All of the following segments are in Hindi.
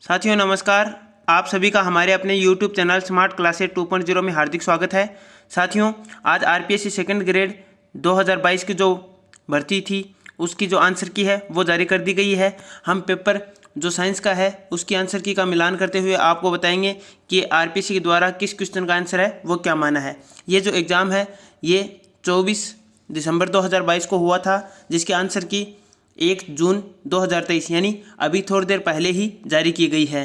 साथियों नमस्कार। आप सभी का हमारे अपने YouTube चैनल स्मार्ट क्लासेस 2.0 में हार्दिक स्वागत है। साथियों आज आरपीएससी सेकंड ग्रेड 2022 की जो भर्ती थी उसकी जो आंसर की है वो जारी कर दी गई है। हम पेपर जो साइंस का है उसकी आंसर की का मिलान करते हुए आपको बताएंगे कि आरपीएससी के द्वारा किस क्वेश्चन का आंसर है वो क्या माना है। ये जो एग्ज़ाम है ये 24 दिसंबर 2022 को हुआ था, जिसके आंसर की 1 जून 2023 यानी अभी थोड़ी देर पहले ही जारी की गई है।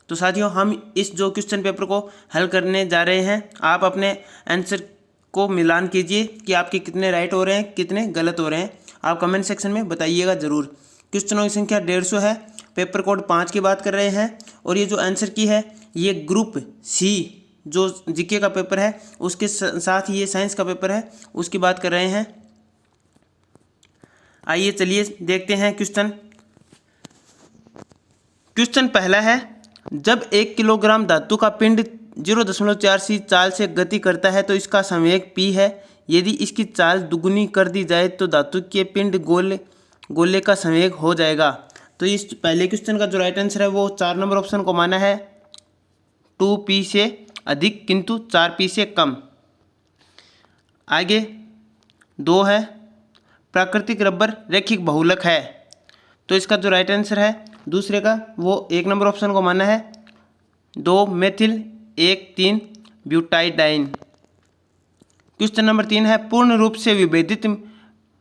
तो साथियों हम इस जो क्वेश्चन पेपर को हल करने जा रहे हैं, आप अपने आंसर को मिलान कीजिए कि आपके कितने राइट हो रहे हैं कितने गलत हो रहे हैं। आप कमेंट सेक्शन में बताइएगा ज़रूर। क्वेश्चनों की संख्या 150 है, पेपर कोड 5 की बात कर रहे हैं और ये जो आंसर की है ये ग्रुप सी जो जीके का पेपर है उसके साथ ही ये साइंस का पेपर है उसकी बात कर रहे हैं। आइए चलिए देखते हैं क्वेश्चन पहला है, जब 1 किलोग्राम धातु का पिंड 0.4 चाल से गति करता है तो इसका संवेग p है। यदि इसकी चाल दुगुनी कर दी जाए तो धातु के पिंड गोले का संवेग हो जाएगा। तो इस पहले क्वेश्चन का जो राइट आंसर है वो 4 नंबर ऑप्शन को माना है, 2p से अधिक किंतु 4p से कम। आगे 2 है, प्राकृतिक रबर रैखिक बहुलक है। तो इसका जो राइट आंसर है दूसरे का वो 1 नंबर ऑप्शन को माना है, 2 मेथिल 1,3 ब्यूटाइडाइन। क्वेश्चन नंबर 3 है, पूर्ण रूप से विभेदित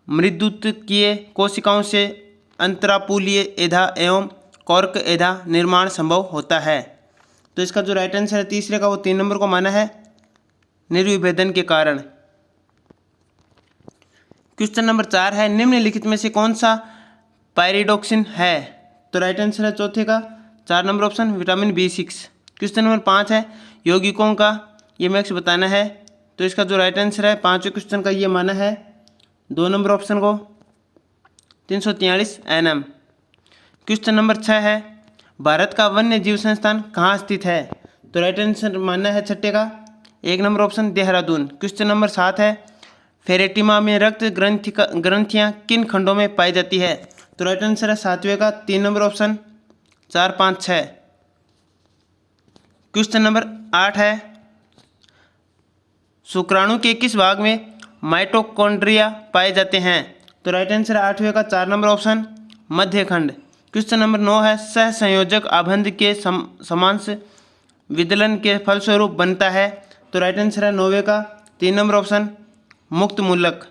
मृदुत्कीय कोशिकाओं से अंतरापूलीय एधा एवं कॉर्क एधा निर्माण संभव होता है। तो इसका जो राइट आंसर है तीसरे का वो 3 नंबर को माना है, निर्विभेदन के कारण। क्वेश्चन नंबर 4 है, निम्नलिखित में से कौन सा पायरिडोक्सिन है। तो राइट आंसर है चौथे का 4 number option vitamin B6। Question number 5 है, यौगिकों का ये मैक्स बताना है। तो इसका जो राइट आंसर है पांचवें क्वेश्चन का ये माना है 2 नंबर ऑप्शन को 343 Nm। क्वेश्चन नंबर 6 है, भारत का वन्य जीव संस्थान कहाँ स्थित है। तो राइट आंसर मानना है छठे का 1 number option Dehradun. Question number 7 है, फेरेटिमा में रक्त ग्रंथियाँ किन खंडों में पाई जाती है। तो राइट आंसर है 7वें का 3 नंबर ऑप्शन 4, 5, 6। क्वेश्चन नंबर 8 है, शुक्राणु के किस भाग में माइटोकॉन्ड्रिया पाए जाते हैं। तो राइट आंसर है 8वें का 4 नंबर ऑप्शन मध्य खंड। क्वेश्चन नंबर 9 है, सहसंयोजक आबंध के समांश विदलन के फलस्वरूप बनता है। तो राइट आंसर है 9वें का 3 नंबर ऑप्शन मुक्त मूलक।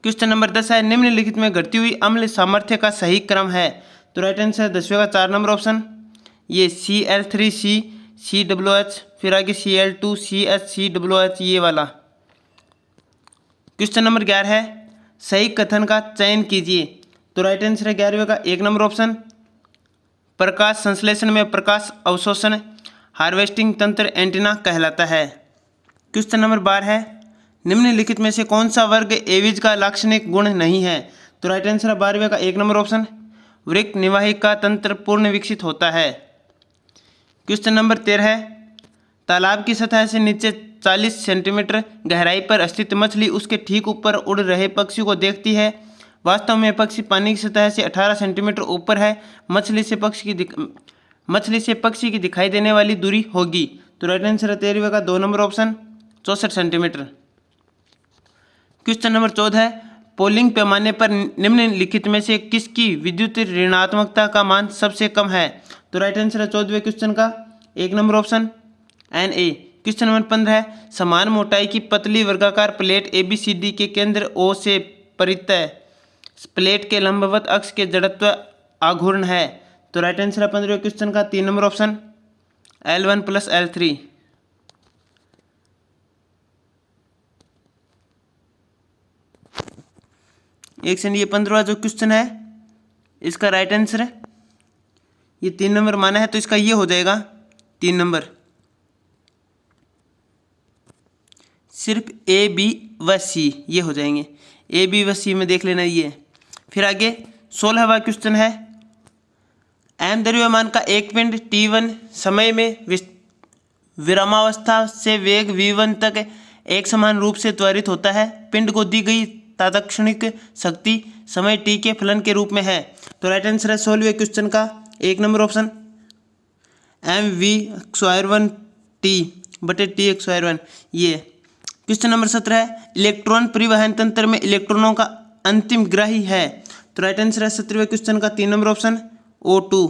क्वेश्चन नंबर 10 है, निम्नलिखित में घटती हुई अम्ल सामर्थ्य का सही क्रम है। तो राइट आंसर है 10वें का 4 नंबर ऑप्शन ये Cl3C COOH, फिर आगे Cl2CH COOH ये वाला। क्वेश्चन नंबर 11 है, सही कथन का चयन कीजिए। तो राइट आंसर है 11वें का 1 नंबर ऑप्शन प्रकाश संश्लेषण में प्रकाश अवशोषण हार्वेस्टिंग तंत्र एंटीना कहलाता है। क्वेश्चन नंबर 12 है, निम्नलिखित में से कौन सा वर्ग एविज का लाक्षणिक गुण नहीं है। तो राइट आंसर है 12वें का 1 नंबर ऑप्शन वृक्क निवाहिका तंत्र पूर्ण विकसित होता है। क्वेश्चन नंबर 13 है, तालाब की सतह से नीचे 40 सेंटीमीटर गहराई पर स्थित मछली उसके ठीक ऊपर उड़ रहे पक्षी को देखती है। वास्तव में पक्षी पानी की सतह से 18 सेंटीमीटर ऊपर है। मछली से पक्षी की दिखाई देने वाली दूरी होगी। तो राइट आंसर है 13वें का 2 number option 64 centimetre. Question number 14 है, पोलिंग पैमाने पर निम्नलिखित में से किसकी विद्युत ऋणात्मकता का मान सबसे कम है। तो राइट आंसर है 14वें क्वेश्चन का 1 number option Na। Question number 15 है, समान मोटाई की पतली वर्गाकार प्लेट ABCD के केंद्र O से परितः प्लेट के लंबवत अक्ष के जड़त्व आघूर्ण है। तो राइट आंसर है 15वें क्वेश्चन का 3 नंबर ऑप्शन L1 + L3। एक सेकंड, ये 15वां जो क्वेश्चन है इसका राइट आंसर है ये 3 नंबर माना है, तो इसका ये हो जाएगा 3 नंबर। सिर्फ A, B व C ये हो जाएंगे, A, B व C में देख लेना ये। फिर आगे 16वां क्वेश्चन है, m द्रव्यमान का एक पिंड T1 समय में विरामावस्था से वेग v1 तक एक समान रूप से त्वरित होता है। पिंड को दी गई तात्क्षणिक शक्ति समय t के फलन के रूप में है। तो राइट आंसर है 16वें क्वेश्चन का एक नंबर ऑप्शन mv²1t/t²1। ये क्वेश्चन नंबर 17 है इलेक्ट्रॉन परिवहन तंत्र में इलेक्ट्रॉनों का अंतिम ग्राही है। तो राइट आंसर है 17वें क्वेश्चन का 3 number option O2।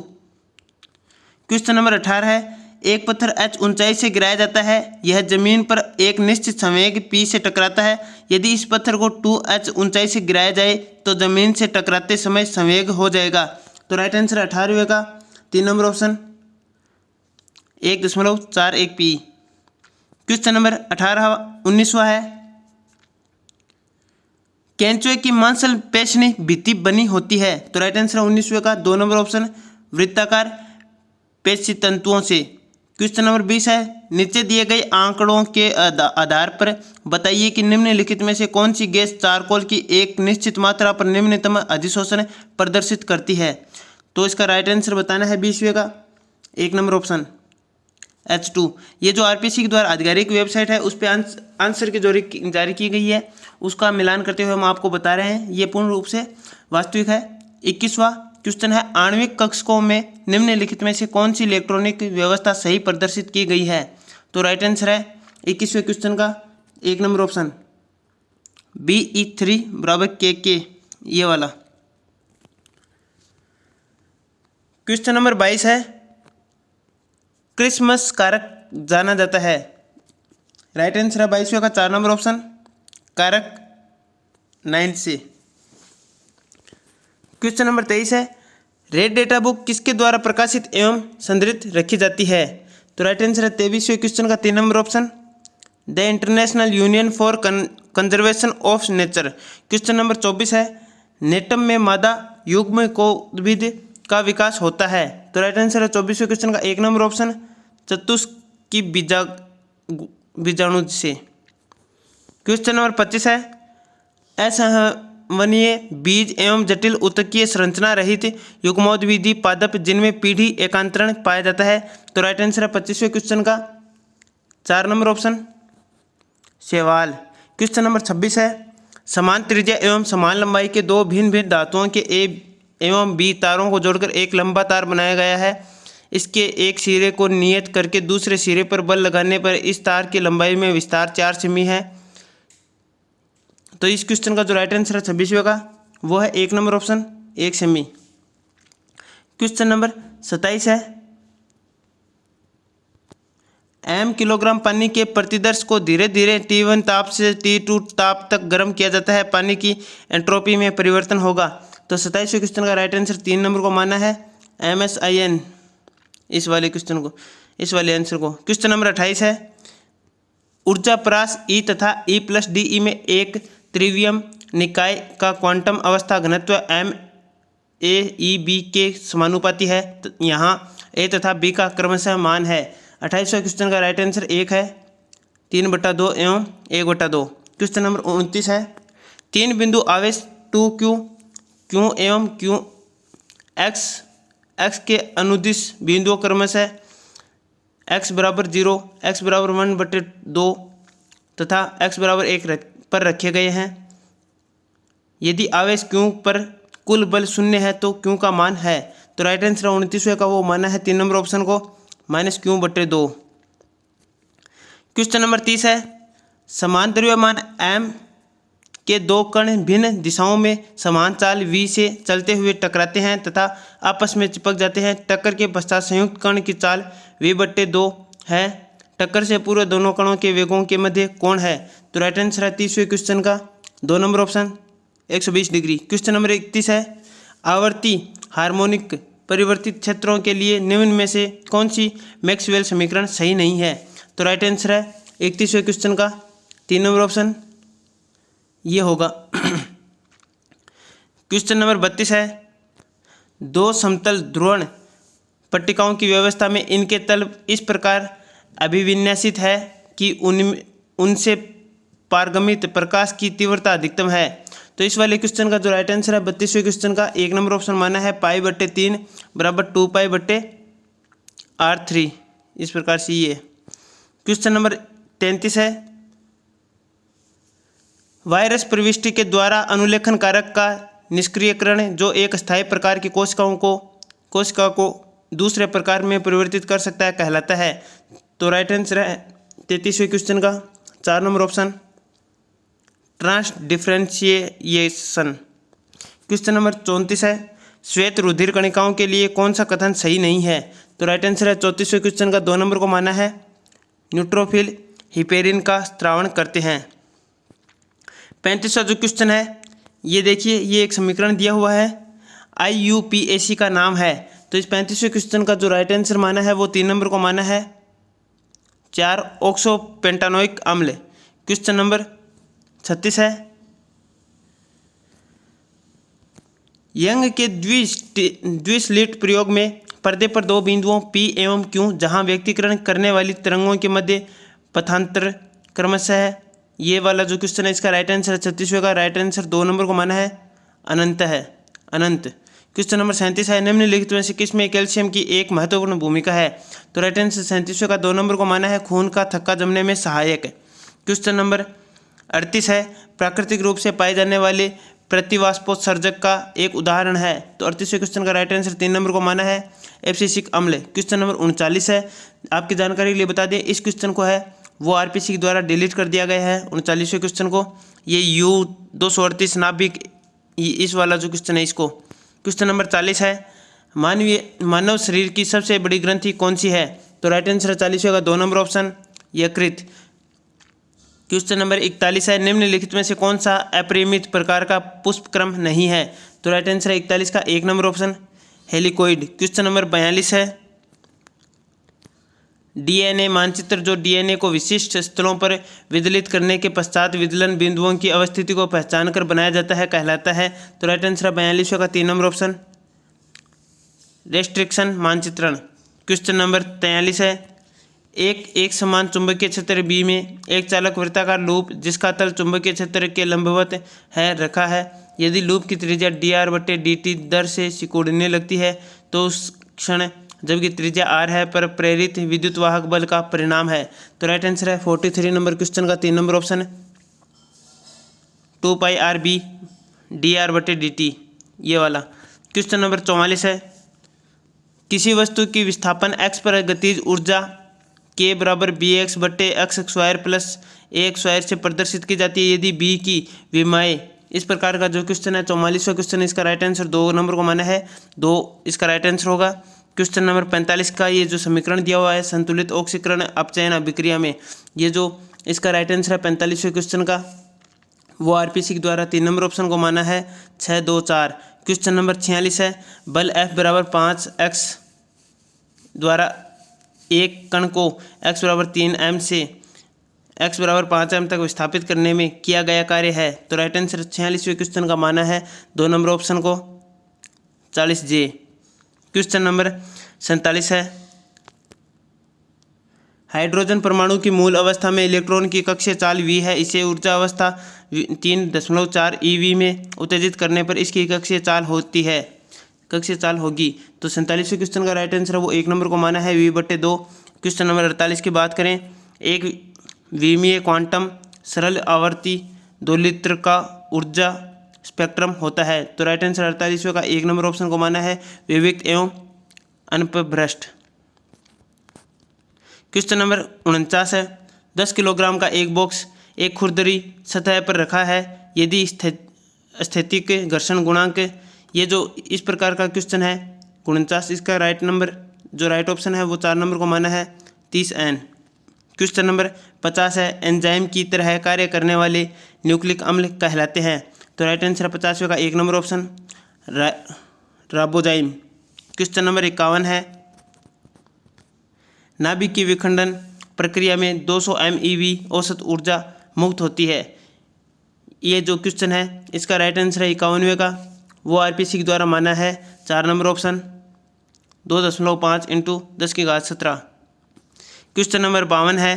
Question number 18 है एक पत्थर h ऊंचाई से गिराया जाता है। यह जमीन पर एक निश्चित संवेग p से टकराता है। यदि इस पत्थर को 2h ऊंचाई से गिराया जाए तो जमीन से टकराते समय संवेग हो जाएगा। तो राइट आंसर 18वें का 3 number option 1.41 p। Question number 19वां है केंचुए की मांसपेशी भित्ति बनी होती है। तो राइट आंसर 19वें का 2 नंबर ऑप्शन वृत्ताकार पेशी तंतुओं से। क्वेश्चन नंबर 20 है नीचे दिए गए आंकड़ों के आधार पर बताइए कि निम्नलिखित में से कौन सी गैस चारकोल की एक निश्चित मात्रा पर निम्नतम अधिशोषण प्रदर्शित करती है। तो इसका राइट आंसर बताना है 20वें का 1 नंबर ऑप्शन H2। ये जो आरपीसी के द्वारा आधिकारिक वेबसाइट है उस पर आंसर की जारी की गई है, उसका मिलान करते हुए हम आपको बता रहे हैं ये पूर्ण रूप से वास्तविक है। 21वां क्वेश्चन है आणविक कक्षकों में निम्नलिखित में से कौन सी इलेक्ट्रॉनिक व्यवस्था सही प्रदर्शित की गई है। तो राइट आंसर है 21वें क्वेश्चन का 1 नंबर ऑप्शन Be3 = KK, ये वाला। क्वेश्चन नंबर 22 है क्रिसमस कारक जाना जाता है। राइट आंसर है 22वें का 4 नंबर ऑप्शन कारक 9 से। क्वेश्चन नंबर 23 है रेड डेटा बुक किसके द्वारा प्रकाशित एवं संग्रहित रखी जाती है। तो राइट आंसर है 23वें क्वेश्चन का 3 number option the international union for conservation of nature. Question number 24 है नेटम में मादा युग्म कोविद का विकास होता है। तो राइट आंसर है 24वें क्वेश्चन का 1 नंबर ऑप्शन चतुष्की बीजाणु से। क्वेश्चन नंबर 25 है असंवहनीय बीज एवं जटिल उत्तकीय संरचना रहित युग्मोद्भिदी पादप जिनमें पीढ़ी एकांतरण पाया जाता है। तो राइट आंसर है 25वें क्वेश्चन का 4 नंबर ऑप्शन शैवाल। क्वेश्चन नंबर 26 है समान त्रिज्या एवं समान लंबाई के दो भिन्न भिन्न धातुओं के ए एवं बी तारों को जोड़कर एक लंबा तार बनाया गया है। इसके एक सिरे को नियत करके दूसरे सिरे पर बल लगाने पर इस तार की लंबाई में विस्तार 4 सेमी है। तो इस क्वेश्चन का जो राइट आंसर है 26वें का वो है 1 number option 1 semi. Question number 27 है m किलोग्राम पानी के प्रतिदर्श को धीरे धीरे T1 ताप से T2 ताप तक गर्म किया जाता है, पानी की एंट्रोपी में परिवर्तन होगा। तो 27वें क्वेश्चन का राइट आंसर 3 नंबर को माना है MSIN, इस वाले क्वेश्चन को, इस वाले आंसर को। क्वेश्चन नंबर 28 है ऊर्जा परास E तथा E+DE में एक त्रिवियम निकाय का क्वांटम अवस्था घनत्व MaEb के समानुपाती है। यहाँ A तथा B का क्रमशः मान है। 28वें क्वेश्चन का राइट आंसर 1 है 3/2 एवं 1/2। क्वेश्चन नंबर 29 है 3 बिंदु आवेश 2Q Q एवं Q x के अनुदिश बिंदुओं क्रमशः x = 0, x = 1/2 तथा x = 1 पर रखे गए हैं। यदि आवेश Q पर कुल बल 0 है तो Q का मान है। तो राइट आंसर 29वें का वो माना है 3 नंबर ऑप्शन को -Q/2। क्वेश्चन नंबर 30 है समान द्रव्यमान M के दो कण भिन्न दिशाओं में समान चाल v से चलते हुए टकराते हैं तथा आपस में चिपक जाते हैं। टक्कर के पश्चात संयुक्त कण की चाल v/2 है। टक्कर से पूर्व दोनों कणों के वेगों के मध्य कोण है। तो राइट आंसर है 30वें क्वेश्चन का 2 number option 120 degree. Question number 31 है आवर्ती हार्मोनिक परिवर्तित क्षेत्रों के लिए निम्न में से कौन सी मैक्सवेल समीकरण सही नहीं है। तो राइट आंसर है 31वें क्वेश्चन का 3 नंबर ऑप्शन ये होगा। क्वेश्चन नंबर 32 है दो समतल ध्रुवण पट्टिकाओं की व्यवस्था में इनके तल इस प्रकार अभिविन्यासित है कि उनसे पारगमित प्रकाश की तीव्रता अधिकतम है। तो इस वाले क्वेश्चन का जो राइट आंसर है 32वें क्वेश्चन का 1 नंबर ऑप्शन माना है π/3 = 2π/r3, इस प्रकार से ये। क्वेश्चन नंबर 33 है वायरस प्रविष्टि के द्वारा अनुलेखन कारक का निष्क्रियकरण जो एक स्थायी प्रकार की कोशिका को दूसरे प्रकार में परिवर्तित कर सकता है कहलाता है। तो राइट आंसर है 33वें क्वेश्चन का 4 number option trans differentiation. Question number 34 है श्वेत रुधिर कणिकाओं के लिए कौन सा कथन सही नहीं है। तो राइट आंसर है 34वें क्वेश्चन का 2 नंबर को माना है न्यूट्रोफिल हिपेरिन का स्त्रावण करते हैं। 35वां जो क्वेश्चन है ये देखिए, ये एक समीकरण दिया हुआ है IUPAC का नाम है। तो इस 35वें क्वेश्चन का जो राइट आंसर माना है वो 3 नंबर को माना है 4 ऑक्सोपेंटानोइक अम्ल। क्वेश्चन नंबर 36 है यंग के द्विस्लिट प्रयोग में पर्दे पर 2 बिंदुओं P एवं Q जहां व्यक्तीकरण करने वाली तरंगों के मध्य पथांतर क्रमशः है। ये वाला जो क्वेश्चन है इसका राइट आंसर 36वें का राइट आंसर 2 नंबर को माना है अनंत है, अनंत। क्वेश्चन नंबर 37 है निम्नलिखित में से किसमें कैल्शियम की एक महत्वपूर्ण भूमिका है। तो राइट आंसर 37वें का 2 नंबर को माना है खून का थक्का जमने में सहायक। क्वेश्चन नंबर 38 है प्राकृतिक रूप से पाए जाने वाले प्रतिवाष्पोत्सर्जक का एक उदाहरण है। तो 38वें क्वेश्चन का राइट आंसर 3 नंबर को माना है एब्सिसिक अम्ल। क्वेश्चन नंबर 39 है आपकी जानकारी के लिए बता दें इस क्वेश्चन को है वो RPC द्वारा डिलीट कर दिया गया है। 39वें क्वेश्चन को ये U238 नाभिक इस वाला जो क्वेश्चन है इसको। क्वेश्चन नंबर 40 है मानव शरीर की सबसे बड़ी ग्रंथि कौन सी है। तो राइट आंसर 40वें का 2 नंबर ऑप्शन यकृत। क्वेश्चन नंबर 41 है निम्नलिखित में से कौन सा अपरिमित प्रकार का पुष्पक्रम नहीं है। तो राइट आंसर है 41 का 1 नंबर ऑप्शन हेलिकोइड। क्वेश्चन नंबर 42 है DNA मानचित्र जो DNA को विशिष्ट स्थलों पर विदलित करने के पश्चात विदलन बिंदुओं की अवस्थिति को पहचान कर बनाया जाता है कहलाता है। तो राइट आंसर है 42 का 3 नंबर ऑप्शन रेस्ट्रिक्शन मानचित्रण। क्वेश्चन नंबर 43 है एक समान चुंबकीय क्षेत्र B में एक चालक वृत्ताकार लूप जिसका तल चुंबकीय क्षेत्र के लंबवत है रखा है। यदि लूप की त्रिज्या dr/dt दर से सिकुड़ने लगती है तो उस क्षण जबकि त्रिज्या r है पर प्रेरित विद्युत वाहक बल का परिणाम है। तो राइट आंसर है 43 नंबर क्वेश्चन का 3 नंबर ऑप्शन 2πrb dr/dt ये वाला। क्वेश्चन नंबर 44 है किसी वस्तु की विस्थापन x पर गतिज ऊर्जा k बराबर bx/x² प्लस a² से प्रदर्शित की जाती है यदि b की विमाएँ इस प्रकार का जो क्वेश्चन है 44वां क्वेश्चन इसका राइट आंसर 2 नंबर को माना है 2 इसका राइट आंसर होगा। क्वेश्चन नंबर 45 का ये जो समीकरण दिया हुआ है संतुलित ऑक्सीकरण अपचयन अभिक्रिया में ये जो इसका राइट आंसर है 45वें क्वेश्चन का वो RPC द्वारा 3 नंबर ऑप्शन को माना है 6 2 4। क्वेश्चन नंबर 46 है बल F बराबर 5x द्वारा एक कण को x बराबर 3m से x बराबर 5m तक विस्थापित करने में किया गया कार्य है। तो राइट आंसर 46वें क्वेश्चन का माना है 2 नंबर ऑप्शन को 40J। क्वेश्चन नंबर 47 है हाइड्रोजन परमाणु की मूल अवस्था में इलेक्ट्रॉन की कक्षीय चाल v है इसे ऊर्जा अवस्था 3.4 eV में उत्तेजित करने पर इसकी कक्षीय चाल होगी। तो 47वें क्वेश्चन का राइट आंसर है वो 1 नंबर को माना है v/2। क्वेश्चन नंबर 48 की बात करें एक विमीय क्वांटम सरल आवर्ती दोलित्र का ऊर्जा स्पेक्ट्रम होता है। तो राइट आंसर 48वें का 1 नंबर ऑप्शन को माना है विविक्त एवं अनपभ्रष्ट। क्वेश्चन नंबर 49 है 10 किलोग्राम का एक बॉक्स एक खुरदरी सतह पर रखा है यदि स्थैतिक घर्षण गुणांक ये जो इस प्रकार का क्वेश्चन है 49 इसका राइट नंबर जो राइट ऑप्शन है वो 4 नंबर को माना है 30N। क्वेश्चन नंबर 50 है एंजाइम की तरह कार्य करने वाले न्यूक्लिक अम्ल कहलाते हैं। तो राइट आंसर 50वें का 1 number option ribozyme. Question number 51 है नाभिक की विखंडन प्रक्रिया में 200 MeV औसत ऊर्जा मुक्त होती है। ये जो क्वेश्चन है इसका राइट आंसर है 51वें का वो RPC द्वारा माना है 4 नंबर ऑप्शन 2.5 × 10⁻17। क्वेश्चन नंबर 52 है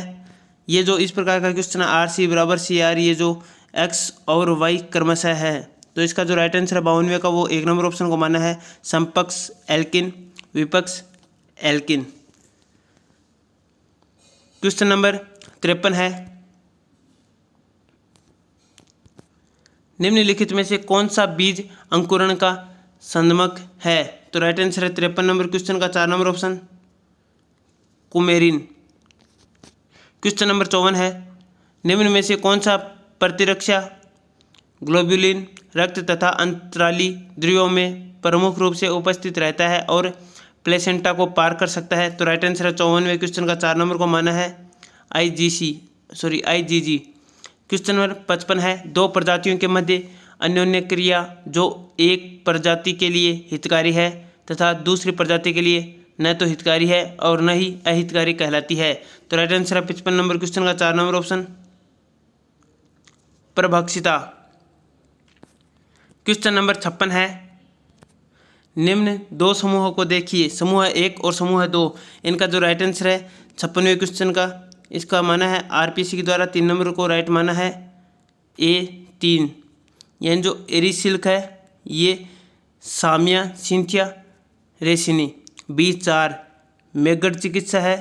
ये जो इस प्रकार का क्वेश्चन है RC बराबर CR ये जो x और y क्रमशः है। तो इसका जो राइट आंसर है 52वें का वो 1 नंबर ऑप्शन को माना है समपक्ष एल्किन विपक्ष एल्किन। क्वेश्चन नंबर 53 है निम्नलिखित में से कौन सा बीज अंकुरण का संदमक है? तो राइट आंसर है 53 नंबर क्वेश्चन का 4 number option coumarin. Question number 54 है, निम्न में से कौन सा प्रतिरक्षा ग्लोब्युलिन रक्त तथा अंतराली द्रव्यों में प्रमुख रूप से उपस्थित रहता है और प्लेसेंटा को पार कर सकता है? तो राइट आंसर है 54वें क्वेश्चन का 4 नंबर को माना है IgG। क्वेश्चन नंबर 55 है, दो प्रजातियों के मध्य अन्योन्य क्रिया जो एक प्रजाति के लिए हितकारी है तथा दूसरी प्रजाति के लिए न तो हितकारी है और न ही अहितकारी कहलाती है? तो राइट आंसर है 55 नंबर क्वेश्चन का 4 नंबर ऑप्शन प्रभक्षिता। क्वेश्चन नंबर 56 है, निम्न दो समूहों को देखिए, समूह 1 और समूह 2। इनका जो राइट आंसर है 56वें क्वेश्चन का, इसका माना है आरपीसी के द्वारा 3 नंबर को राइट माना है A3। यानी जो एरिसिल्क है ये सामिया सिंथिया रेसिनी। B4 मेगड चिकित्सा है,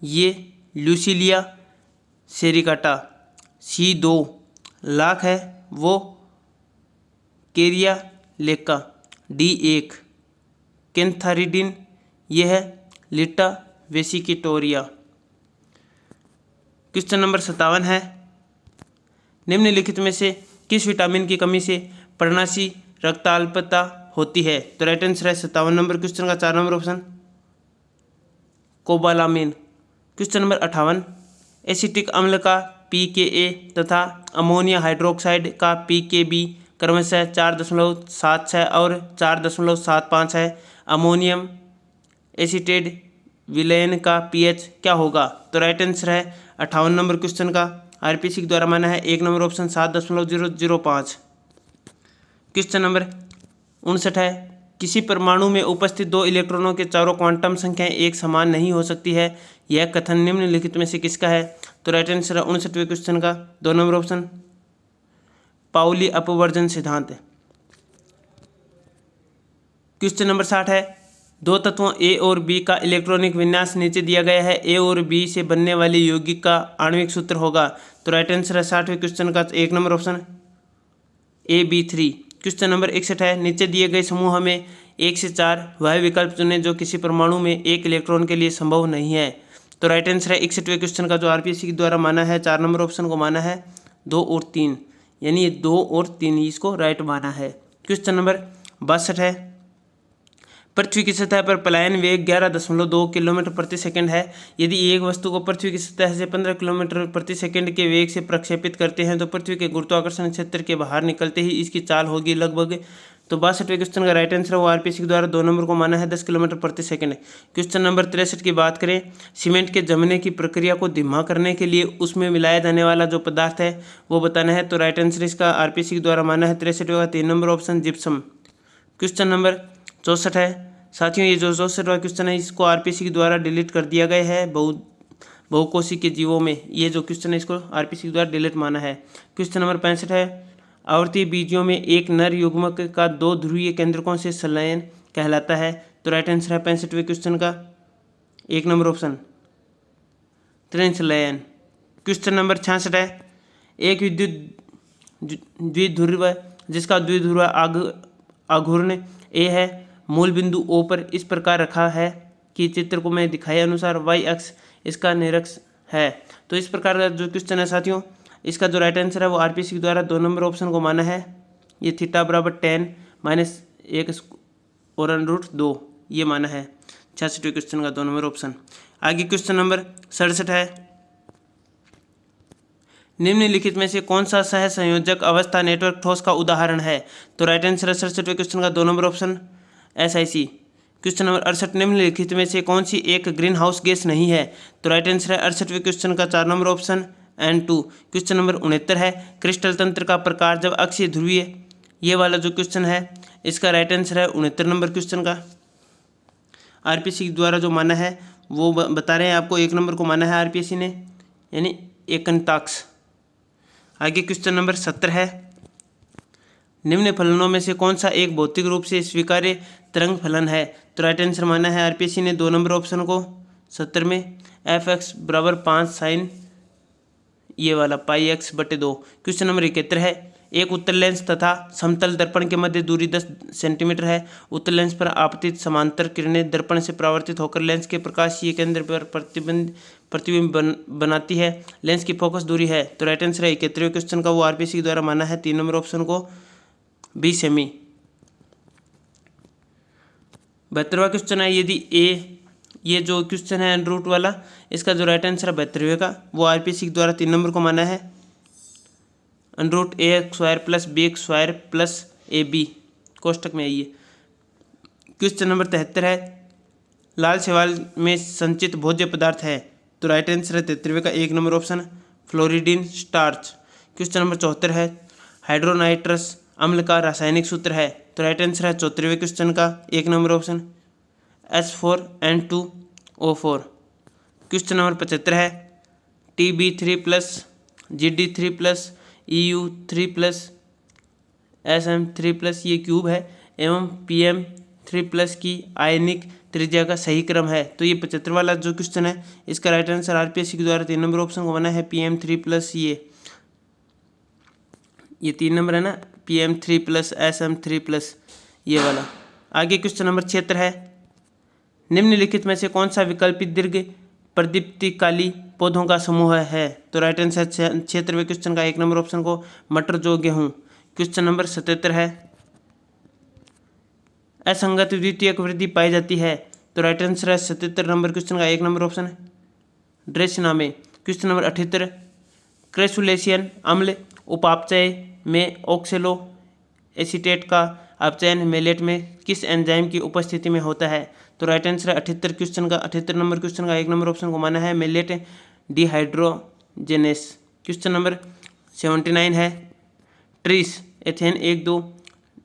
ये ल्यूसिलिया सेरिकाटा। C2 लाख है, वो केरिया लेका। D1 केंथारिडिन, यह है लिटा वेसिकिटोरिया। क्वेश्चन नंबर 57 है, निम्नलिखित में से किस विटामिन की कमी से पर्णपाती रक्ताल्पता होती है? तो राइट आंसर है 57 नंबर क्वेश्चन का 4 number option cobalamin. Question number 58, acetic अम्ल का pKa तथा अमोनिया हाइड्रोक्साइड का pKb क्रमशः 4.76 और 4.75 है। अमोनियम एसीटेट विलयन का pH क्या होगा? तो राइट आंसर है 58 नंबर क्वेश्चन का आरपीसी के द्वारा माना है 1 नंबर ऑप्शन 7.005। क्वेश्चन नंबर 59 है, किसी परमाणु में उपस्थित 2 इलेक्ट्रॉनों के चारों क्वांटम संख्याएं एक समान नहीं हो सकती है, यह कथन निम्नलिखित में से किसका है? तो राइट आंसर है 59वें क्वेश्चन का 2 नंबर ऑप्शन पाउली अपवर्जन सिद्धांत। क्वेश्चन नंबर 60 है, दो तत्वों ए और बी का इलेक्ट्रॉनिक विन्यास नीचे दिया गया है, ए और बी से बनने वाली यौगिक का आणविक सूत्र होगा। तो राइट आंसर है 60वें क्वेश्चन का 1 number option AB3। Question number 61 है, नीचे दिए गए समूह में 1 से 4 वह विकल्प चुनें जो किसी परमाणु में एक इलेक्ट्रॉन के लिए संभव नहीं है। तो राइट आंसर है 61वें क्वेश्चन का जो आरपीसी के द्वारा माना है 4 नंबर ऑप्शन को माना है 2 और 3, यानी ये 2 और 3 इसको राइट माना है। क्वेश्चन नंबर 62 है, पृथ्वी की सतह पर पलायन वेग 11.2 किलोमीटर प्रति सेकंड है। यदि एक वस्तु को पृथ्वी की सतह से 15 किलोमीटर प्रति सेकंड के वेग से प्रक्षेपित करते हैं तो पृथ्वी के गुरुत्वाकर्षण क्षेत्र के बाहर निकलते ही इसकी चाल होगी लगभग। तो 62वें क्वेश्चन का राइट आंसर वो आरपीसी के द्वारा 2 नंबर को माना है 10 किलोमीटर प्रति सेकंड। क्वेश्चन नंबर 63 की बात करें, सीमेंट के जमने की प्रक्रिया को धीमा करने के लिए उसमें मिलाया जाने वाला जो पदार्थ है वो बताना है। तो राइट आंसर इसका आरपीसी के द्वारा माना है 63वें का 3 number option gypsum. Question number 64 है, साथियों ये जो 64वां क्वेश्चन है इसको आरपीसी के द्वारा डिलीट कर दिया गया है बहुकोशी के जीवों में। ये जो क्वेश्चन है इसको आरपीसी के द्वारा डिलीट माना है। क्वेश्चन नंबर 65 है, आवर्ती बीजियों में एक नर युग्मक का 2 ध्रुवीय केंद्रकों से संलयन कहलाता है। तो राइट आंसर है 65वें क्वेश्चन का 1 नंबर ऑप्शन त्रिसंलयन। क्वेश्चन नंबर 66 है, एक विद्युत द्विध्रुव जिसका द्विध्रुव आघूर्ण ए है मूल बिंदु O पर इस प्रकार रखा है कि चित्र को मैं दिखाए अनुसार y अक्ष इसका निरक्ष है। तो इस प्रकार का जो क्वेश्चन है साथियों, इसका जो राइट आंसर है वो आरपीसी के द्वारा 2 नंबर ऑप्शन को माना है ये थीटा बराबर 10 माइनस 1 और √2 ये माना है 66वें क्वेश्चन का 2 नंबर ऑप्शन। आगे क्वेश्चन नंबर 67 है, निम्नलिखित में से कौन सा सह संयोजक अवस्था नेटवर्क ठोस का उदाहरण है? तो राइट आंसर है 67वें क्वेश्चन का 2 number option SiC। Question number 68, निम्नलिखित में से कौन सी एक ग्रीन हाउस गैस नहीं है? तो राइट आंसर है 68वें क्वेश्चन का 4 number option N2। Question number 69 है, क्रिस्टल तंत्र का प्रकार जब अक्षीय ध्रुवीय, ये वाला जो क्वेश्चन है इसका राइट आंसर है 69 नंबर क्वेश्चन का आरपीसी द्वारा जो माना है वो बता रहे हैं आपको। 1 नंबर को माना है आरपीसी ने, यानी एकंताक्ष। आगे क्वेश्चन नंबर 70 है, निम्न फलनों में से कौन सा एक भौतिक रूप से स्वीकार्य तरंग फलन है? तो राइट आंसर माना है आरपीसी ने 2 नंबर ऑप्शन को 70 में fx बराबर 5 साइन ये वाला पाई x/2। क्वेश्चन नंबर 71 है, एक उत्तल लेंस तथा समतल दर्पण के मध्य दूरी 10 सेंटीमीटर है। उत्तल लेंस पर आपतित समांतर किरणें दर्पण से परावर्तित होकर लेंस के प्रकाशीय केंद्र पर प्रतिबिंब बनाती है। लेंस की फोकस दूरी है। तो राइट आंसर है 71वें क्वेश्चन का वो आरपीसी द्वारा माना है 3 नंबर ऑप्शन को 20 सेमी। 72वां क्वेश्चन है, यदि ये जो क्वेश्चन है रूट वाला, इसका जो राइट आंसर है 72वें का वो आरपीसी द्वारा 3 नंबर को माना है √a² + b² + ab कोष्टक में आइए। क्वेश्चन नंबर 73 है, लाल शैवाल में संचित भोज्य पदार्थ है। तो राइट आंसर है 73वें का 1 number option floridean starch. Question number 74 है, हाइड्रोनाइट्रस अम्ल का रासायनिक सूत्र है। तो राइट आंसर है 74वें क्वेश्चन का 1 number option H4N2O4। Question number 75 है, Tb3+ Gd3+ Eu3+ Sm3+ ये क्यूब है एवं Pm3+ की आयनिक त्रिज्या का सही क्रम है। तो ये 75 वाला जो क्वेश्चन है, इसका राइट आंसर आरपीएससी के द्वारा 3 नंबर ऑप्शन को बना है Pm3+। ये 3 नंबर है ना, Pm3+ Sm3+ ये वाला। आगे क्वेश्चन नंबर 76 है, निम्नलिखित में से कौन सा विकल्पित दीर्घ प्रदीप्तिकाली पौधों का समूह है। तो राइट आंसर 76वें क्वेश्चन का 1 नंबर ऑप्शन को मटर जो गेहूँ। क्वेश्चन नंबर 77 है, असंगत द्वितीयक वृद्धि पाई जाती है। तो राइट आंसर है 77 नंबर क्वेश्चन का 1 नंबर ऑप्शन ड्रेसिना में। क्वेश्चन नंबर 78, क्रेसुलेशियन अम्ल उपापचय में ऑक्सेलो एसीटेट का अपचयन मेलेट में किस एंजाइम की उपस्थिति में होता है। तो राइट आंसर है 78 नंबर क्वेश्चन का 1 नंबर ऑप्शन को माना है मेलेट डिहाइड्रोजेनेस। क्वेश्चन नंबर 79 है, trees ethane 1,2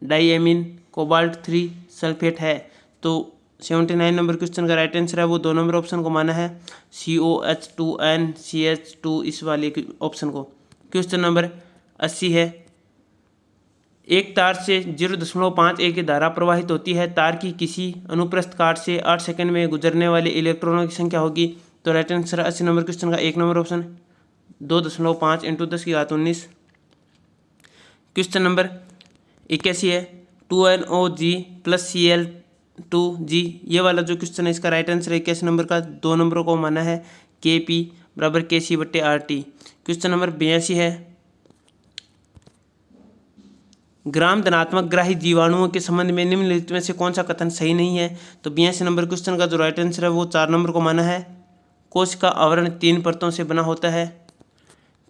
diamine cobalt 3 sulphate है। तो 79 नंबर क्वेश्चन का राइट आंसर है वो 2 नंबर ऑप्शन को माना है COH2NCH2 इस वाले ऑप्शन को। क्वेश्चन नंबर 80 है, एक तार से 0.5 की धारा प्रवाहित होती है। तार की किसी अनुप्रस्थ काट से 8 सेकंड में गुजरने वाले इलेक्ट्रॉनों की संख्या होगी। तो राइट आंसर 80 नंबर क्वेश्चन का 1 नंबर ऑप्शन 2.5 × 10⁻19। क्वेश्चन नंबर 81 है, 2NOG + Cl2G ये वाला जो क्वेश्चन है, इसका राइट आंसर 81 नंबर का 2 नंबरों को माना है Kp = Kc/RT। क्वेश्चन नंबर 82 है, ग्राम धनात्मक ग्राही जीवाणुओं के संबंध में निम्नलिखित में से कौन सा कथन सही नहीं है। तो 82 नंबर क्वेश्चन का जो राइट आंसर है वो 4 नंबर को माना है कोश का आवरण 3 परतों से बना होता है।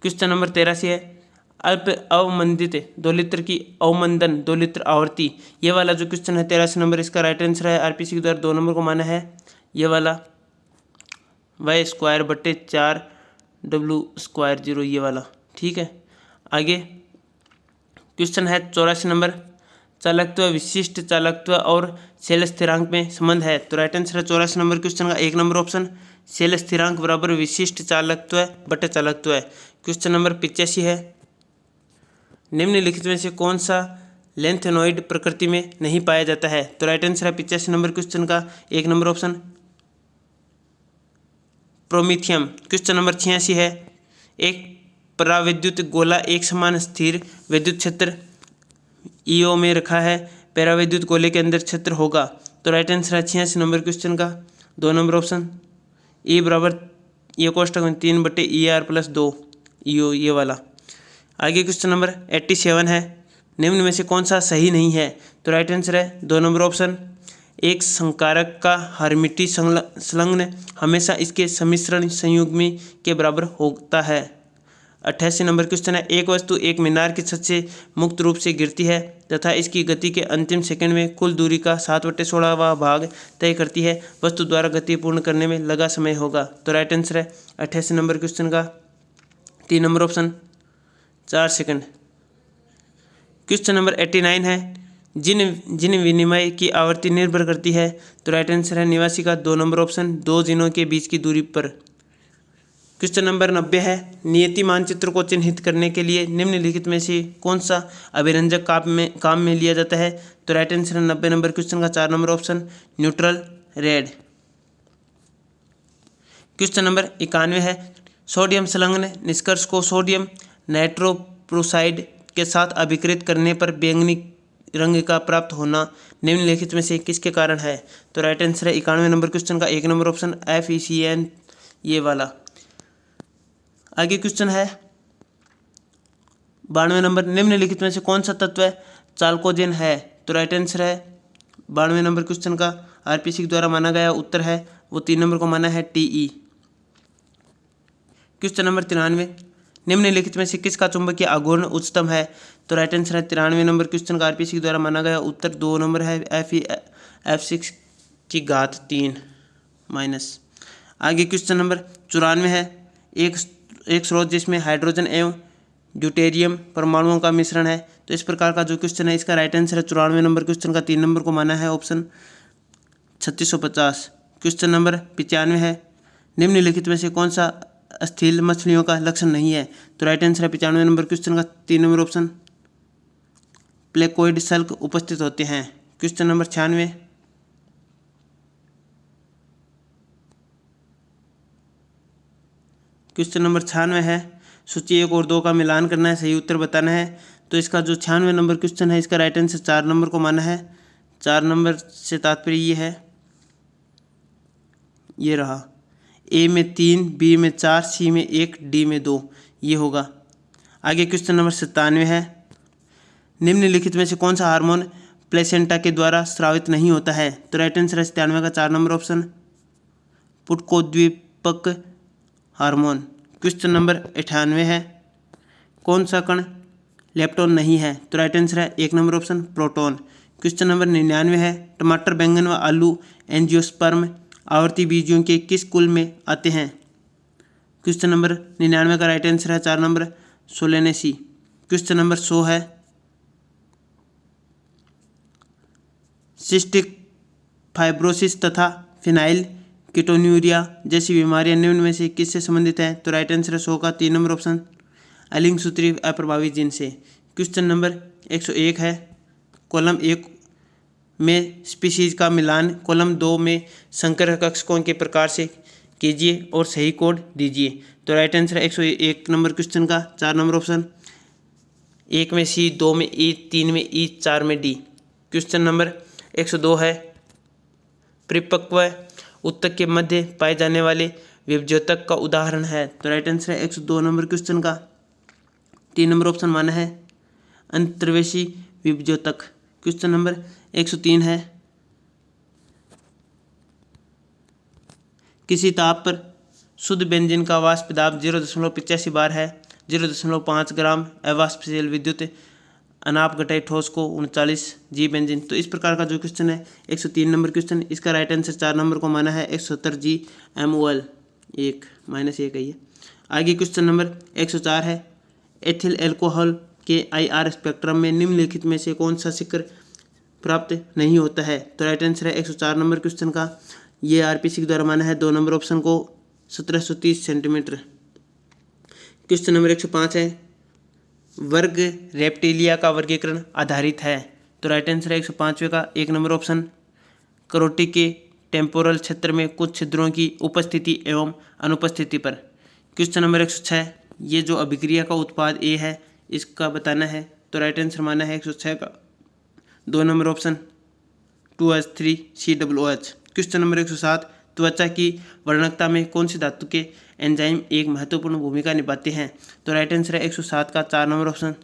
क्वेश्चन नंबर 83 है, अल्प अवमंदित दोलित्र की अवमंदन दोलित्र आवर्ती ये वाला जो क्वेश्चन है 83 नंबर, इसका राइट आंसर है आरपीसी के द्वारा 2 नंबर को माना है ये वाला y²/4w² ये वाला। ठीक है, आगे क्वेश्चन है 84 नंबर, चालकत्व विशिष्ट चालकत्व और शैल स्थिरांक में संबंध है। तो राइट आंसर है 84 नंबर क्वेश्चन का 1 नंबर ऑप्शन शैल स्थिरांक बराबर विशिष्ट चालकत्व बटे चालकत्व है। क्वेश्चन नंबर 85 है, निम्नलिखित में से कौन सा लेंथेनॉइड प्रकृति में नहीं पाया जाता है। तो राइट आंसर है 85 नंबर क्वेश्चन का 1 number option promethium. Question number 86 है, एक पराविद्युत गोला एक समान स्थिर विद्युत क्षेत्र ईओ में रखा है, पराविद्युत गोले के अंदर क्षेत्र होगा। तो राइट आंसर है 86 नंबर क्वेश्चन का 2 नंबर ऑप्शन E बराबर ये कोष्टक में 3/ER+2 ईओ ये वाला। आगे क्वेश्चन नंबर 87 है, निम्न में से कौन सा सही नहीं है। तो राइट आंसर है 2 नंबर ऑप्शन एक संकारक का हर्मिटी संलग्न हमेशा इसके सम्मिश्रण संयुग्मी के बराबर होता है। 88 नंबर क्वेश्चन है, एक वस्तु एक मीनार की छत से मुक्त रूप से गिरती है तथा इसकी गति के अंतिम सेकंड में कुल दूरी का 7/16वां भाग तय करती है, वस्तु द्वारा गति पूर्ण करने में लगा समय होगा। तो राइट आंसर है 88 नंबर क्वेश्चन का 3 number option 4 second. Question number 89 है, जिन विनिमय की आवृत्ति निर्भर करती है। तो राइट आंसर है निवासी का 2 नंबर ऑप्शन 2 जिनों के बीच की दूरी पर। क्वेश्चन नंबर 90 है, नियति मानचित्र को चिन्हित करने के लिए निम्नलिखित में से कौन सा अभिरंजक काम में लिया जाता है। तो राइट आंसर है 90 नंबर क्वेश्चन का 4 number option neutral red. Question number 91 है, सोडियम संलग्न निष्कर्ष को सोडियम नाइट्रोप्रोसाइड के साथ अभिकृत करने पर बैंगनी रंग का प्राप्त होना निम्नलिखित में से किसके कारण है? तो राइट आंसर है 91 नंबर क्वेश्चन का 1 नंबर ऑप्शन FECN, ये वाला। आगे क्वेश्चन है 92 नंबर, निम्नलिखित में से कौन सा तत्व चाल्कोजेन है? तो राइट आंसर है 92 नंबर क्वेश्चन का RPC द्वारा माना गया उत्तर है वो 3 नंबर को माना है TE। क्वेश्चन नंबर 93, निम्नलिखित में से किसका चुंबकीय आघूर्ण उच्चतम है? तो राइट आंसर है 93 नंबर क्वेश्चन का RPC द्वारा माना गया उत्तर 2 नंबर है Fe(F6)3 माइनस। आगे क्वेश्चन नंबर 94 है, एक स्रोत जिसमें हाइड्रोजन एवं ड्यूटेरियम परमाणुओं का मिश्रण है। तो इस प्रकार का जो क्वेश्चन है इसका राइट आंसर है 94 नंबर क्वेश्चन का 3 नंबर को माना है ऑप्शन 3650। क्वेश्चन नंबर 95 है, निम्नलिखित में से कौन सा अस्थिल मछलियों का लक्षण नहीं है? तो राइट आंसर है 95 नंबर क्वेश्चन का 3 नंबर ऑप्शन प्लेकोइड सल्क उपस्थित होते हैं। क्वेश्चन नंबर 96, क्वेश्चन नंबर 96 है, सूची 1 और 2 का मिलान करना है, सही उत्तर बताना है। तो इसका जो 96 नंबर क्वेश्चन है इसका राइट आंसर 4 नंबर को माना है। 4 नंबर से तात्पर्य ये है, ये रहा, A में 3, B में 4, C में 1, D में 2, ये होगा। आगे क्वेश्चन नंबर 97 है, निम्नलिखित में से कौन सा हार्मोन प्लेसेंटा के द्वारा स्रावित नहीं होता है? तो राइट आंसर है 97 का 4 नंबर ऑप्शन पुटकोद्दीपक हार्मोन। क्वेश्चन नंबर 98 है, कौन सा कण लेप्टोन नहीं है? तो राइट आंसर है 1 number option proton. Question number 99 है, टमाटर, बैंगन व आलू एंजियोस्पर्म आवर्ती बीजियों के किस कुल में आते हैं? क्वेश्चन नंबर 99 का राइट आंसर है 4 नंबर सोलेनेसी। क्वेश्चन नंबर 100 है, सिस्टिक फाइब्रोसिस तथा फिनाइल कीटोन्यूरिया जैसी बीमारियां निम्न में से किससे संबंधित हैं? तो राइट आंसर है 100 का 3 नंबर ऑप्शन अलिंग सूत्री अप्रभावित जीन से। क्वेश्चन नंबर 101 है, कॉलम 1 में स्पीशीज का मिलान कॉलम 2 में संकर कक्षकों के प्रकार से कीजिए और सही कोड दीजिए। तो राइट आंसर है 101 नंबर क्वेश्चन का 4 नंबर ऑप्शन 1 में C, 2 में E, 3 में E, 4 में D। क्वेश्चन नंबर 102 है, परिपक्व उत्तक के मध्य पाए जाने वाले विभज्योतक का उदाहरण है? तो राइट आंसर है 102 नंबर क्वेश्चन का 3 नंबर ऑप्शन माना है अंतर्वेशी विभज्योतक। क्वेश्चन नंबर 103 है, किसी ताप पर शुद्ध बेंजीन का वाष्प दाब 0.85 बार है, 0.5 ग्राम अवाष्पशील विद्युत अनाप घटाई ठोस को 39 जी बेंजीन। तो इस प्रकार का जो क्वेश्चन है 103 नंबर क्वेश्चन, इसका राइट आंसर 4 नंबर को माना है 170 जी MOL 1 -1 है ये। आगे क्वेश्चन नंबर 104 है, एथिल एल्कोहल के IR स्पेक्ट्रम में निम्नलिखित में से कौन सा शिखर प्राप्त नहीं होता है? तो राइट आंसर है 104 नंबर क्वेश्चन का, ये RPC द्वारा माना है 2 नंबर ऑप्शन को 1730 सेंटीमीटर। क्वेश्चन नंबर 105 है, वर्ग रेप्टिलिया का वर्गीकरण आधारित है? तो राइट आंसर है 105वें का 1 नंबर ऑप्शन करोटी के टेम्पोरल क्षेत्र में कुछ छिद्रों की उपस्थिति एवं अनुपस्थिति पर। क्वेश्चन नंबर 106, ये जो अभिक्रिया का उत्पाद A है इसका बताना है। तो राइट आंसर माना है 106 का 2 number option 2H3COOH। Question number 107, त्वचा की वर्णकता में कौन सी धातु के एंजाइम एक महत्वपूर्ण भूमिका निभाते हैं? तो राइट आंसर है 107 का 4 number option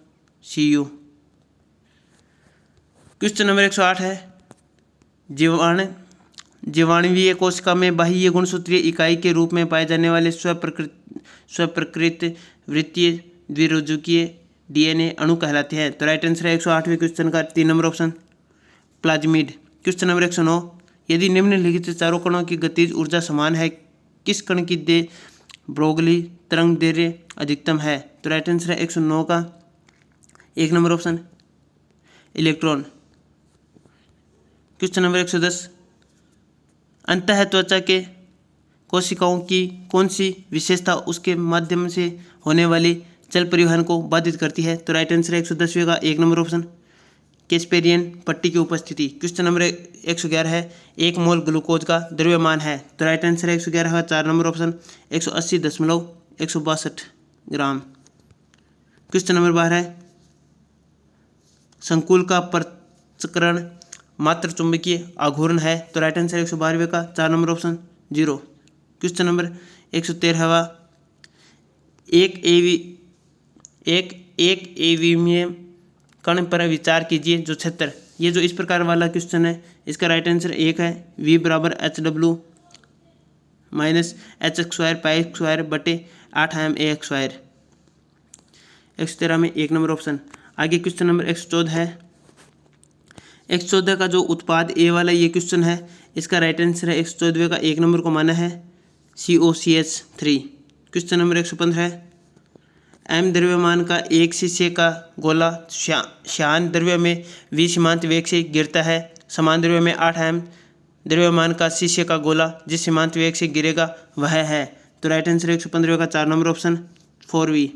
Cu। Question number 108 है, जीवाणुवीय कोशिका में बाह्य गुणसूत्रीय इकाई के रूप में पाए जाने वाले स्वप्रकृत वृत्तीय द्विरुजुकीय DNA अणु कहलाते हैं? तो राइट आंसर है 108वें क्वेश्चन का 3 number option plasmid. Question number 109, यदि निम्नलिखित चारों कणों की गतिज ऊर्जा समान है, किस कण की दे ब्रोगली तरंग दैर्घ्य अधिकतम है? तो राइट आंसर है 109 का 1 number option electron. Question number 110, अंतः त्वचा के कोशिकाओं की कौन सी विशेषता उसके माध्यम से होने वाले जल परिवहन को बाधित करती है? तो राइट आंसर है 110वें का 1 नंबर ऑप्शन कैस्पेरियन पट्टी की उपस्थिति। क्वेश्चन नंबर 111 है, 1 मोल ग्लूकोज का द्रव्यमान है? तो राइट आंसर है 111 का 4 नंबर ऑप्शन 180.162 ग्राम। क्वेश्चन नंबर 12 है, संकुल का पृथक्करण मात्र चुंबकीय आघूर्ण है। तो राइट आंसर 112वें का 4 नंबर ऑप्शन 0। क्वेश्चन नंबर 113वां, एक एवीएम कण पर विचार कीजिए जो क्षेत्र, ये जो इस प्रकार वाला क्वेश्चन है इसका राइट आंसर 1 है। V बराबर HW minus HX² pi square बटे 8 AX²। 113 में 1 नंबर ऑप्शन। आगे क्वेश्चन नंबर 114 है। 114 का जो उत्पाद ए वाला ये क्वेश्चन है, इसका राइट आंसर है 114वें का 1 नंबर को माना है COCH3। क्वेश्चन नंबर 115 है। M द्रव्यमान का एक शीशे का गोला श्यान द्रव्य में V सीमांत वेग से गिरता है। समान द्रव्य में 8 द्रव्यमान का शीशे का गोला जिस सीमांत वेग से गिरेगा वह है। तो राइट आंसर 115 का 4 नंबर ऑप्शन 4V,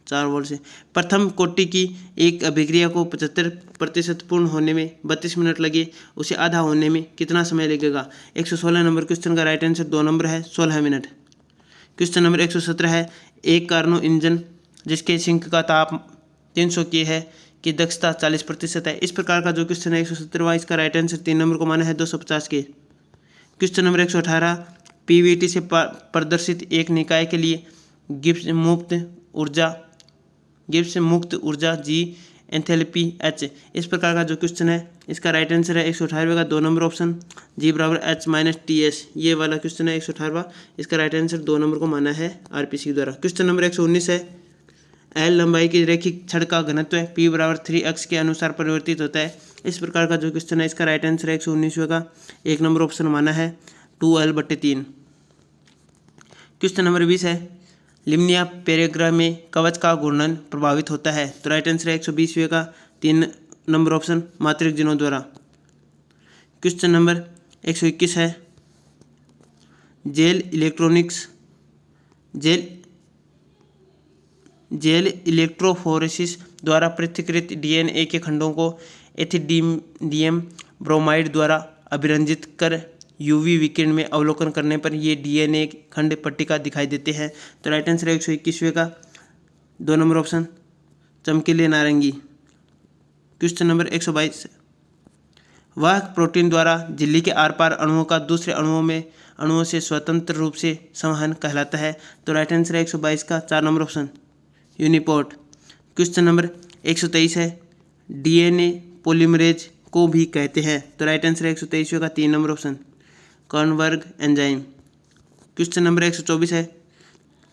4 वोल्ट से। प्रथम कोटि की एक अभिक्रिया को 75% पूर्ण होने में 32 मिनट लगे, उसे आधा होने में कितना समय लगेगा? 116 नंबर क्वेश्चन का राइट आंसर 2 नंबर है 16 मिनट। क्वेश्चन नंबर 117 है। एक कार्नो इंजन जिसके सिंक का ताप 300 के है कि दक्षता 40% है। इस प्रकार का जो क्वेश्चन है 117वां, इसका राइट आंसर 3 नंबर को माना है 250 के। क्वेश्चन नंबर 118, पीवीटी से प्रदर्शित एक निकाय के लिए गिब्स मुक्त ऊर्जा G एंथैल्पी H। इस प्रकार का जो क्वेश्चन है इसका राइट आंसर है 118वें का 2 नंबर ऑप्शन G बराबर H माइनस TS। ये वाला क्वेश्चन है 118वां, इसका राइट आंसर 2 नंबर को माना है RPC द्वारा। क्वेश्चन नंबर 119 है। L लंबाई की रैखिक छड़ का घनत्व है P बराबर 3x के अनुसार परिवर्तित होता है। इस प्रकार का जो क्वेश्चन है इसका राइट आंसर है 119वें का 1 नंबर ऑप्शन माना है 2L/3। क्वेश्चन नंबर 20 है। लिम्निया पैराग्राफ में कवच का घूर्णन प्रभावित होता है। तो राइट आंसर है 120वें का 3 नंबर ऑप्शन मात्रिक जिनों द्वारा। क्वेश्चन नंबर 121 है। जेल इलेक्ट्रोफोरेसिस द्वारा पृथक्कृत डीएनए के खंडों को एथिडीनियम ब्रोमाइड द्वारा अभिरंजित कर यूवी विकिरण में अवलोकन करने पर ये डीएनए खंड पट्टिका दिखाई देते हैं। तो राइट आंसर है 121वें का 2 नंबर ऑप्शन चमकीले नारंगी। क्वेश्चन नंबर 122, वह प्रोटीन द्वारा झिल्ली के आर पार अणुओं का दूसरे अणुओं से स्वतंत्र रूप से संवहन कहलाता है। तो राइट आंसर है 122 का 4 number option uniport. Question number 123 है। डीएनए पॉलीमरेज को भी कहते हैं। तो राइट आंसर है 123 का 3 number option Kornberg enzyme. Question number 124 है।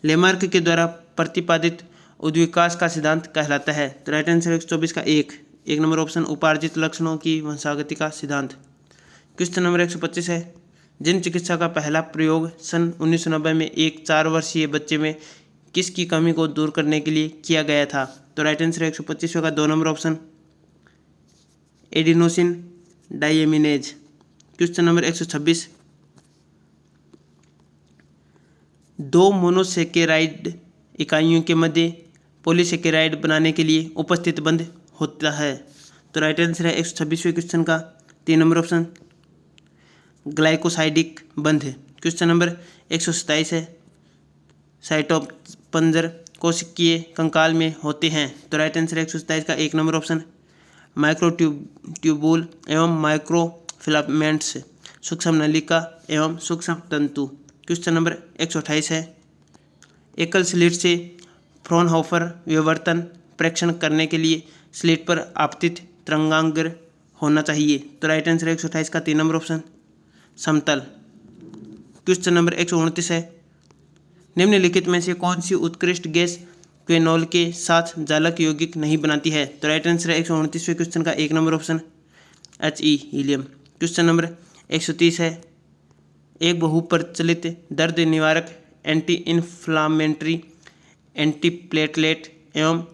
लेमार्क के द्वारा प्रतिपादित उद्विकास का सिद्धांत कहलाता है। तो राइट आंसर 124 का 1 नंबर ऑप्शन उपार्जित लक्षणों की वंशागति का सिद्धांत। क्वेश्चन नंबर 125 है। जिन चिकित्सा का पहला प्रयोग सन 1990 में एक 4 वर्षीय बच्चे में किसकी कमी को दूर करने के लिए किया गया था? तो राइट आंसर 125 का 2 number option adenosine deaminase. Question number 126, 2 monosaccharide इकाइयों के मध्य पॉलीसेकेराइड बनाने के लिए उपस्थित बंध होता है। तो राइट आंसर है 126वें क्वेश्चन का 3 नंबर ऑप्शन ग्लाइकोसाइडिक बंध। क्वेश्चन नंबर 127 है। साइटोपंजर कोशिकीय कंकाल में होते हैं। तो राइट आंसर 127 का 1 नंबर ऑप्शन माइक्रोट्यूबुल एवं माइक्रोफिलामेंट्स, सूक्ष्म नलिका एवं सूक्ष्म तंतु। क्वेश्चन नंबर 128 है। एकल स्लिट से फ्रॉनहोफर विवर्तन परीक्षण करने के लिए स्लिट पर आपतित तरंगाग्र होना चाहिए। तो राइट आंसर 128 का 3 नंबर ऑप्शन समतल। क्वेश्चन नंबर 129 है। निम्नलिखित में से कौन सी उत्कृष्ट गैस क्वेनोल के साथ जालक यौगिक नहीं बनाती है? तो राइट आंसर है 129वें क्वेश्चन का 1 number option He helium. Question number 130 है। एक बहुप्रचलित दर्द निवारक, एंटी इन्फ्लामेटरी, एंटीप्लेटलेट एवं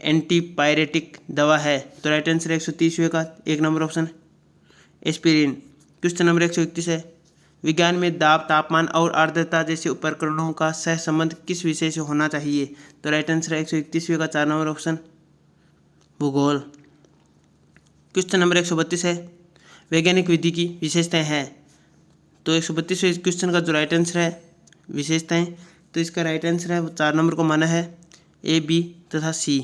एंटीपायरेटिक दवा है। तो राइट आंसर 130वें का 1 number option aspirin. Question number 131 है। विज्ञान में दाब, तापमान और आर्द्रता जैसे उपकरणों का सहसंबंध किस विषय से होना चाहिए? तो राइट आंसर है 131वें का 4 नंबर ऑप्शन भूगोल। क्वेश्चन नंबर 132 है। वैज्ञानिक विधि की विशेषताएं हैं। तो 132वें क्वेश्चन का जो राइट आंसर है विशेषताएं, तो इसका राइट आंसर है 4 नंबर को माना है A, B तथा C।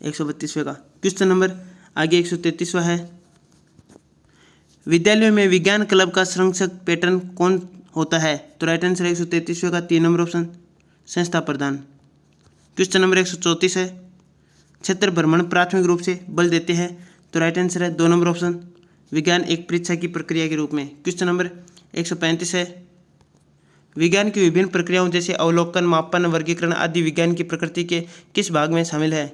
132वें का क्वेश्चन नंबर आगे 133वां है, विद्यालयों में विज्ञान क्लब का संरक्षक पैटर्न कौन होता है? तो राइट आंसर है 133वें का 3 नंबर ऑप्शन संस्था प्रधान। क्वेश्चन नंबर 134 है, क्षेत्र भ्रमण प्राथमिक रूप से बल देते हैं? तो राइट आंसर है 2 नंबर ऑप्शन विज्ञान एक परीक्षा की प्रक्रिया के रूप में। क्वेश्चन नंबर 135 है, विज्ञान की विभिन्न प्रक्रियाओं जैसे अवलोकन, मापन, वर्गीकरण आदि विज्ञान की प्रकृति के किस भाग में शामिल है?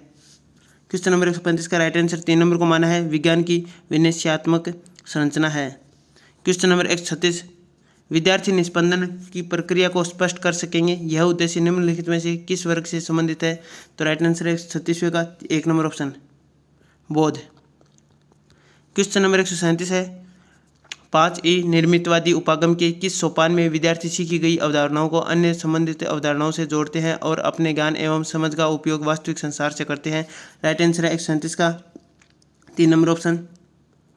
क्वेश्चन नंबर 135 का राइट आंसर 3 नंबर को माना है विज्ञान की विनिश्चयात्मक संरचना है। क्वेश्चन नंबर 136, विद्यार्थी निस्पंदन की प्रक्रिया को स्पष्ट कर सकेंगे, यह उद्देश्य निम्नलिखित में से किस वर्ग से संबंधित है? तो राइट आंसर है 136वें का 1 नंबर ऑप्शन बोध। क्वेश्चन नंबर 137 है, 5 निर्मितवादी उपागम के किस सोपान में विद्यार्थी सीखी गई अवधारणाओं को अन्य संबंधित अवधारणाओं से जोड़ते हैं और अपने ज्ञान एवं समझ का उपयोग वास्तविक संसार से करते हैं? राइट आंसर है 137 का 3 नंबर ऑप्शन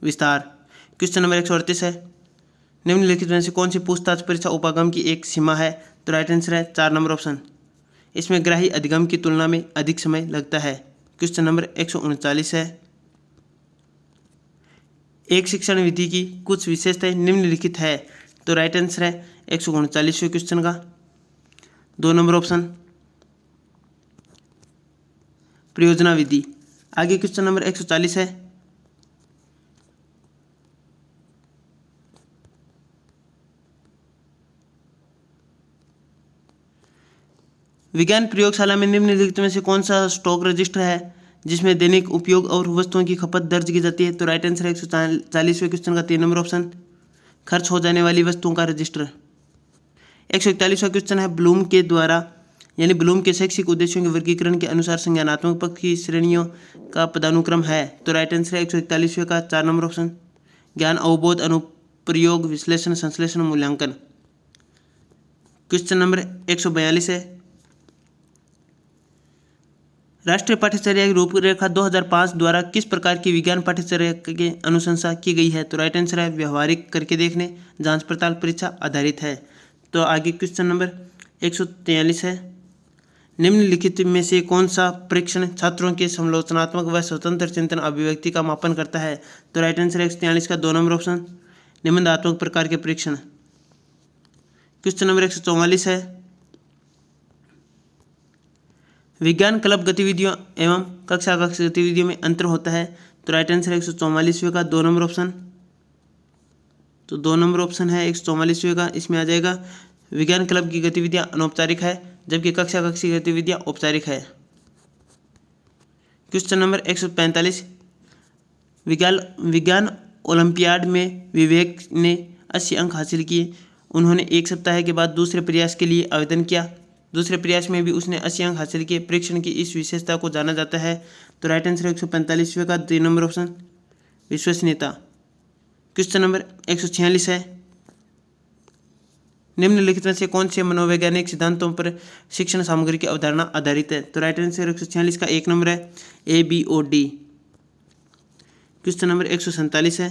विस्तार। क्वेश्चन नंबर 138 है, निम्नलिखित में से कौन सी पूछताछ परीक्षा उपागम की एक सीमा है? तो राइट आंसर है 4 नंबर ऑप्शन, इसमें ग्राही अधिगम की तुलना में अधिक समय लगता है। क्वेश्चन नंबर 139 है, एक शिक्षण विधि की कुछ विशेषताएं निम्नलिखित है? तो राइट आंसर है 139वें क्वेश्चन का 2 नंबर ऑप्शन परियोजना विधि। आगे क्वेश्चन नंबर 140 है, विज्ञान प्रयोगशाला में निम्नलिखित में से कौन सा स्टॉक रजिस्टर है जिसमें दैनिक उपयोग और वस्तुओं की खपत दर्ज की जाती है? तो राइट आंसर है 140वें क्वेश्चन का 3 नंबर ऑप्शन खर्च हो जाने वाली वस्तुओं का रजिस्टर। 141वां क्वेश्चन है, ब्लूम के द्वारा यानी ब्लूम के शैक्षिक उद्देश्यों के वर्गीकरण के अनुसार संज्ञानात्मक पक्ष की श्रेणियों का पदानुक्रम है? तो राइट आंसर है 141वें का 4 नंबर ऑप्शन ज्ञान, अवबोध, अनुप्रयोग, विश्लेषण, संश्लेषण, मूल्यांकन। क्वेश्चन नंबर 142 है, राष्ट्रीय पाठ्यचर्या की रूपरेखा 2005 द्वारा किस प्रकार की विज्ञान पाठ्यचर्या की अनुशंसा की गई है? तो राइट आंसर है व्यवहारिक, करके देखने, जांच पड़ताल, परीक्षा आधारित है। तो आगे क्वेश्चन नंबर 143 है, निम्नलिखित में से कौन सा परीक्षण छात्रों के समालोचनात्मक व स्वतंत्र चिंतन अभिव्यक्ति का मापन करता है? तो राइट आंसर है 143 का 2 नंबर ऑप्शन निबंधात्मक प्रकार के परीक्षण। क्वेश्चन नंबर 144 है, विज्ञान क्लब गतिविधियों एवं कक्षा कक्ष गतिविधियों में अंतर होता है? तो राइट आंसर है 144वें का 2 नंबर ऑप्शन, तो 2 नंबर ऑप्शन है 144वें का, इसमें आ जाएगा विज्ञान क्लब की गतिविधियां अनौपचारिक है जबकि कक्षा कक्ष की गतिविधियां औपचारिक है। क्वेश्चन नंबर 145, विज्ञान ओलंपियाड में विवेक ने 80 अंक हासिल किए, उन्होंने 1 सप्ताह के बाद दूसरे प्रयास के लिए आवेदन किया, दूसरे प्रयास में भी उसने 80 अंक हासिल किए, परीक्षण की इस विशेषता को जाना जाता है? तो राइट आंसर 145वें का 3 नंबर ऑप्शन विश्वसनीयता। क्वेश्चन नंबर 146 है, निम्नलिखित में से कौन से मनोवैज्ञानिक सिद्धांतों पर शिक्षण सामग्री की अवधारणा आधारित है? तो राइट आंसर 146 का 1 नंबर है ABOD। क्वेश्चन नंबर 147 है,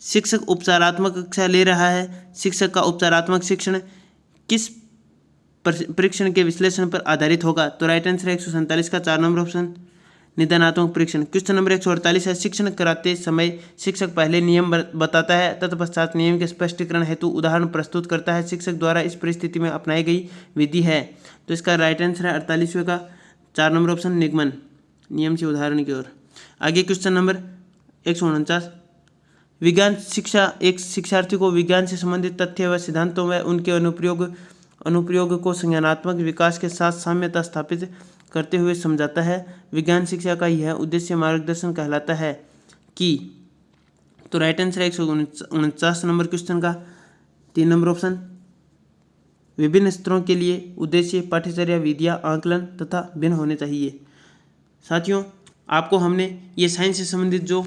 शिक्षक उपचारात्मक कक्षा ले रहा है, शिक्षक का उपचारात्मक शिक्षण किस परीक्षण के विश्लेषण पर आधारित होगा? तो राइट आंसर है 147 का 4 नंबर ऑप्शन निदानात्मक परीक्षण। क्वेश्चन नंबर 148 है, शिक्षण कराते समय शिक्षक पहले नियम बताता है, तत्पश्चात नियम के स्पष्टीकरण हेतु उदाहरण प्रस्तुत करता है, शिक्षक द्वारा इस परिस्थिति में अपनाई गई विधि है? तो इसका राइट आंसर है 48वें का 4 नंबर ऑप्शन निगमन, नियम से उदाहरण की ओर। आगे क्वेश्चन नंबर 149, विज्ञान शिक्षा एक शिक्षार्थी को विज्ञान से संबंधित तथ्य व सिद्धांतों व उनके अनुप्रयोग को संज्ञानात्मक विकास के साथ साम्यता स्थापित करते हुए समझाता है। विज्ञान शिक्षा का यह उद्देश्य मार्गदर्शन कहलाता है कि? तो राइट आंसर है 149 नंबर क्वेश्चन का 3 नंबर ऑप्शन विभिन्न स्तरों के लिए उद्देश्य, पाठ्यचर्या, विधियाँ, आंकलन तथा भिन्न होने चाहिए। साथियों, आपको हमने ये साइंस से संबंधित जो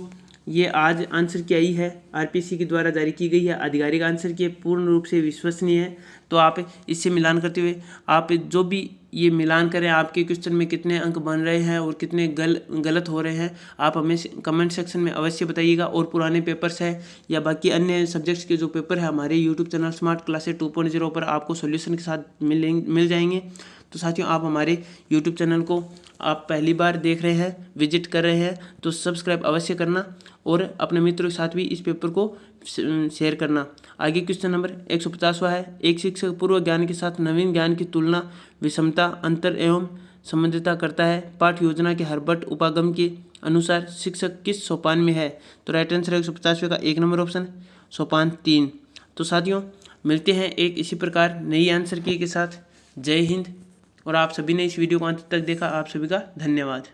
ये आज आंसर की आई है आरपीसी के द्वारा जारी की गई है, आधिकारिक आंसर की है, पूर्ण रूप से विश्वसनीय है। तो आप इससे मिलान करते हुए आप जो भी ये मिलान करें, आपके क्वेश्चन में कितने अंक बन रहे हैं और कितने गलत हो रहे हैं, आप हमें कमेंट सेक्शन में अवश्य बताइएगा। और पुराने पेपर्स हैं या बाकी अन्य सब्जेक्ट्स के जो पेपर है हमारे यूट्यूब चैनल स्मार्ट क्लासेस 2.0 पर आपको सॉल्यूशन के साथ मिल जाएंगे। तो साथियों, आप हमारे यूट्यूब चैनल को आप पहली बार देख रहे हैं, विजिट कर रहे हैं, तो सब्सक्राइब अवश्य करना और अपने मित्रों के साथ भी इस पेपर को शेयर करना। आगे क्वेश्चन नंबर 150वां है, एक शिक्षक पूर्व ज्ञान के साथ नवीन ज्ञान की तुलना, विषमता, अंतर एवं संबंधितता करता है। पाठ योजना के हर्बर्ट उपागम के अनुसार शिक्षक किस सोपान में है? तो राइट आंसर है 150वें का 1 नंबर ऑप्शन, सोपान 3। तो साथियों, मिलते हैं एक इसी प्रकार नई आंसर की के साथ। जय हिंद। और आप सभी ने इस वीडियो को अंत तक देखा, आप सभी का धन्यवाद।